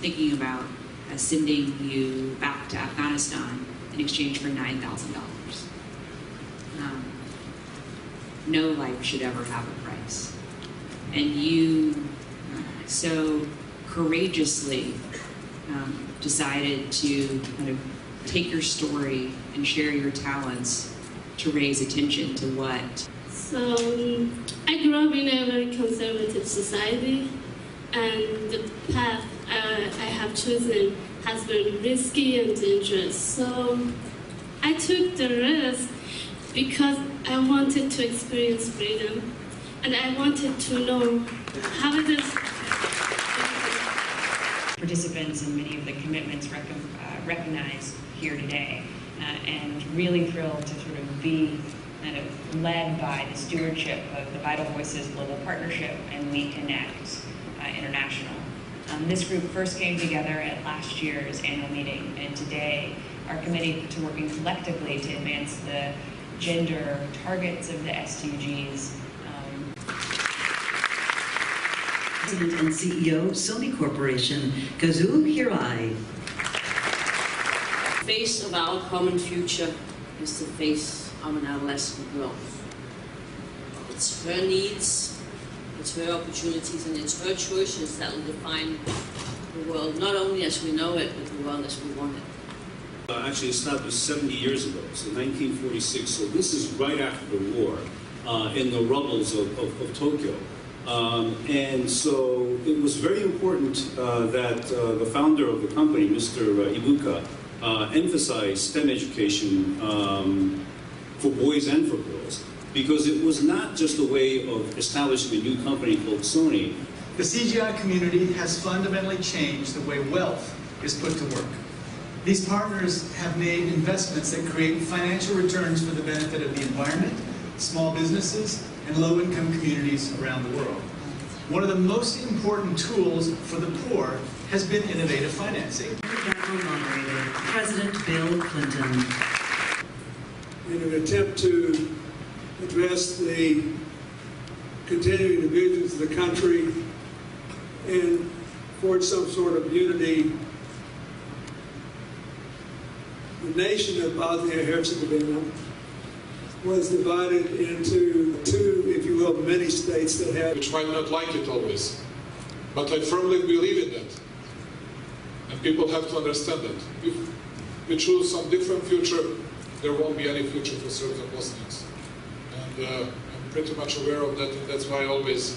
Thinking about sending you back to Afghanistan in exchange for $9,000. No life should ever have a price. And you so courageously decided to kind of take your story and share your talents to raise attention to what? So I grew up in a very conservative society, and the path I have chosen has been risky and dangerous. So I took the risk because I wanted to experience freedom, and I wanted to know how it is. Participants in many of the commitments recognized here today, and really thrilled to sort of be kind of led by the stewardship of the Vital Voices Global Partnership and We Connect International. This group first came together at last year's annual meeting, and today are committed to working collectively to advance the gender targets of the SDGs. President and CEO, Sony Corporation, Kazu Hirai. The face of our common future is the face of an adolescent girl. It's her needs, it's her opportunities, and it's her choices that will define the world, not only as we know it, but the world as we want it. Actually established 70 years ago, so 1946, so this is right after the war, in the rubbles of Tokyo. And so it was very important that the founder of the company, Mr. Ibuka, emphasized STEM education for boys and for girls, because it was not just a way of establishing a new company called Sony. The CGI community has fundamentally changed the way wealth is put to work. These partners have made investments that create financial returns for the benefit of the environment, small businesses, and low-income communities around the world. One of the most important tools for the poor has been innovative financing. President Bill Clinton. In an attempt to address the continuing divisions of the country and forge some sort of unity, the nation of Bosnia-Herzegovina was divided into two, if you will, many states that had... Which might not like it always, but I firmly believe in that. And people have to understand that. If we choose some different future, there won't be any future for Serbs and Bosnians. And I'm pretty much aware of that, and that's why I always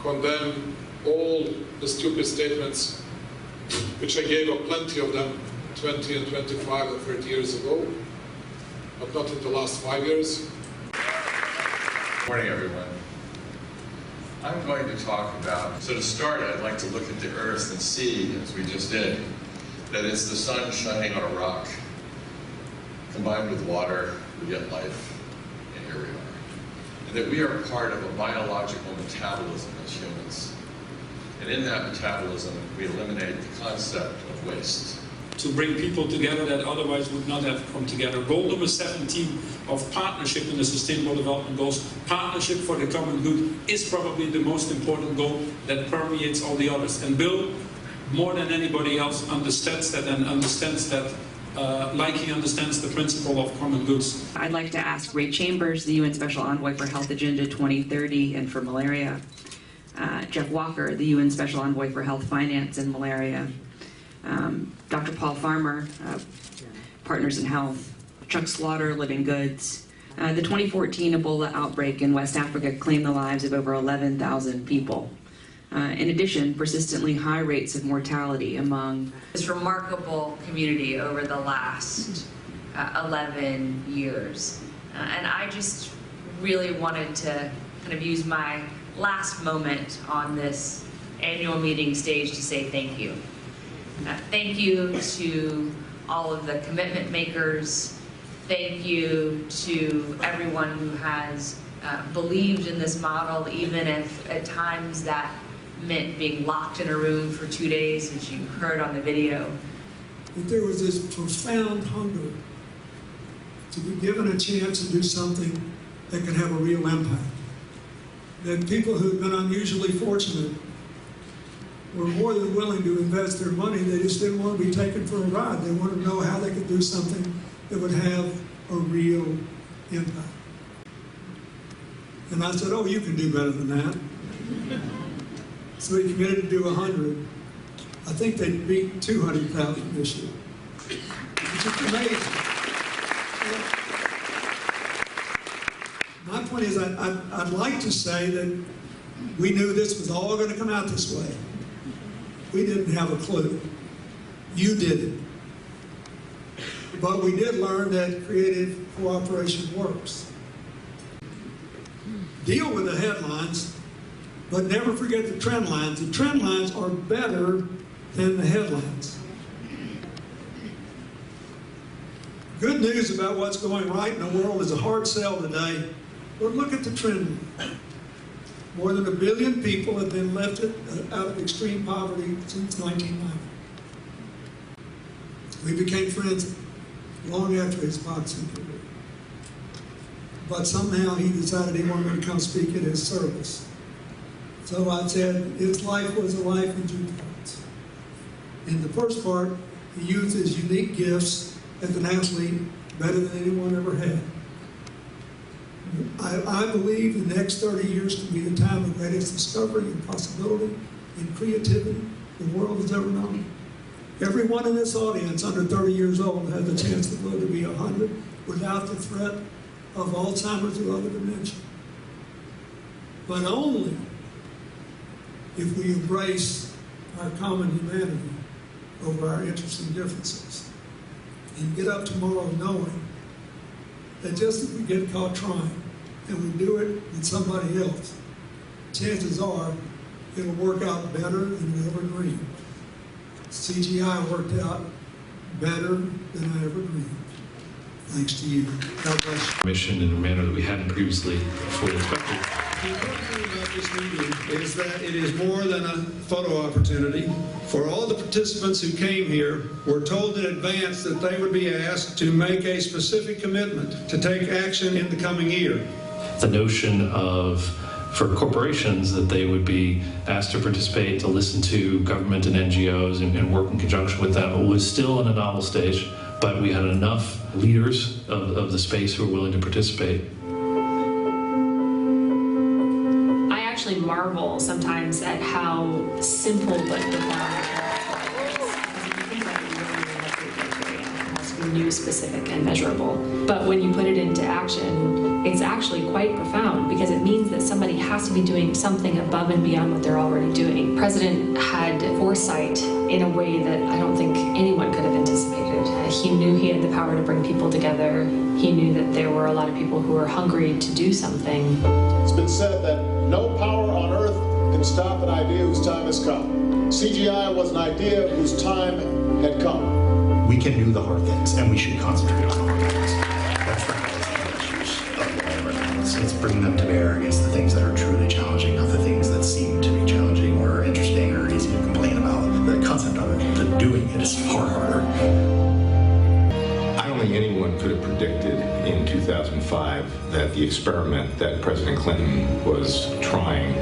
condemn all the stupid statements, which I gave up plenty of them 20 and 25 and 30 years ago, but not in the last 5 years. Good morning, everyone. I'm going to talk about, so to start, I'd like to look at the earth and see, as we just did, that it's the sun shining on a rock. Combined with water, we get life, and here we are. And that we are part of a biological metabolism as humans. And in that metabolism, we eliminate the concept of waste. To bring people together that otherwise would not have come together. Goal number 17 of partnership in the Sustainable Development Goals, partnership for the common good, is probably the most important goal that permeates all the others. And Bill, more than anybody else, understands that, and understands that like he understands the principle of common goods. I'd like to ask Ray Chambers, the UN Special Envoy for Health Agenda 2030 and for malaria, Jeff Walker, the UN Special Envoy for Health Finance and malaria, Dr. Paul Farmer, Partners in Health, Chuck Slaughter, Living Goods. The 2014 Ebola outbreak in West Africa claimed the lives of over 11,000 people. In addition, persistently high rates of mortality among this remarkable community over the last 11 years. And I just really wanted to kind of use my last moment on this annual meeting stage to say thank you. Thank you to all of the commitment makers. Thank you to everyone who has believed in this model, even if at times that meant being locked in a room for 2 days, as you heard on the video. That there was this profound hunger to be given a chance to do something that could have a real impact. That people who had been unusually fortunate were more than willing to invest their money. They just didn't want to be taken for a ride. They wanted to know how they could do something that would have a real impact. And I said, oh, you can do better than that. So we committed to do 100. I think they beat 200,000 this year. It's just amazing. My point is, I'd like to say that we knew this was all going to come out this way. We didn't have a clue. You did it. But we did learn that creative cooperation works. Deal with the headlines, but never forget the trend lines. The trend lines are better than the headlines. Good news about what's going right in the world is a hard sell today, but look at the trend line. More than 1 billion people have been lifted out of extreme poverty since 1990. We became friends long after his boxing career. But somehow he decided he wanted me to come speak at his service. So I said, his life was a life in 2 parts. In the first part, he used his unique gifts as an athlete better than anyone ever had. I believe the next 30 years can be the time of greatest discovery and possibility and creativity the world has ever known. Everyone in this audience under 30 years old has a chance to live to be 100 without the threat of Alzheimer's or other dementia. But only if we embrace our common humanity over our interests and differences and get up tomorrow knowing that just if we get caught trying and we do it with somebody else, chances are it'll work out better than we ever dreamed. CGI worked out better than I ever dreamed. Thanks to you. God bless you. Mission in a manner that we hadn't previously fully expected. The important thing about this meeting is that it is more than a photo opportunity. For all the participants who came here, were told in advance that they would be asked to make a specific commitment to take action in the coming year. The notion of, for corporations, that they would be asked to participate, to listen to government and NGOs and work in conjunction with them was still in a novel stage, but we had enough leaders of the space who were willing to participate. I actually marvel sometimes at how simple but profound the is. If you think about it, you really have to be criteria. It has to be new, specific, and measurable. But when you put it into action, it's actually quite profound because it means that somebody has to be doing something above and beyond what they're already doing. The president had foresight in a way that I don't think anyone could have anticipated. He knew he had the power to bring people together. He knew that there were a lot of people who were hungry to do something. It's been said that no power on earth can stop an idea whose time has come. CGI was an idea whose time had come. We can do the hard things, and we should concentrate on the hard things. That's the policy issues of all of our things. It's bringing them to bear against the things that are truly challenging, not the things that seem to be challenging or interesting or easy to complain about. The concept of it, the doing it is far harder. I don't think anyone could have predicted in 2005 that the experiment that President Clinton was trying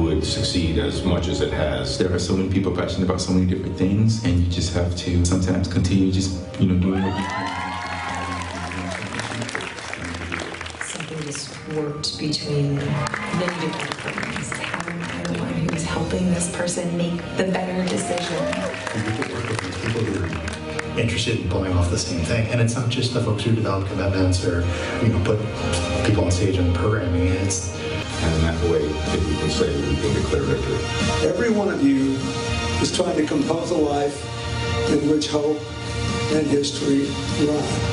would succeed as much as it has. There are so many people passionate about so many different things, and you just have to sometimes continue just, doing what you can. Something just worked between many different departments. Having everyone who was helping this person make the better decision. You can work with these people who are interested in pulling off the same thing, and it's not just the folks who develop commitments or put people on stage and programming. And in that way, if we can say that we can declare victory. Every one of you is trying to compose a life in which hope and history thrive.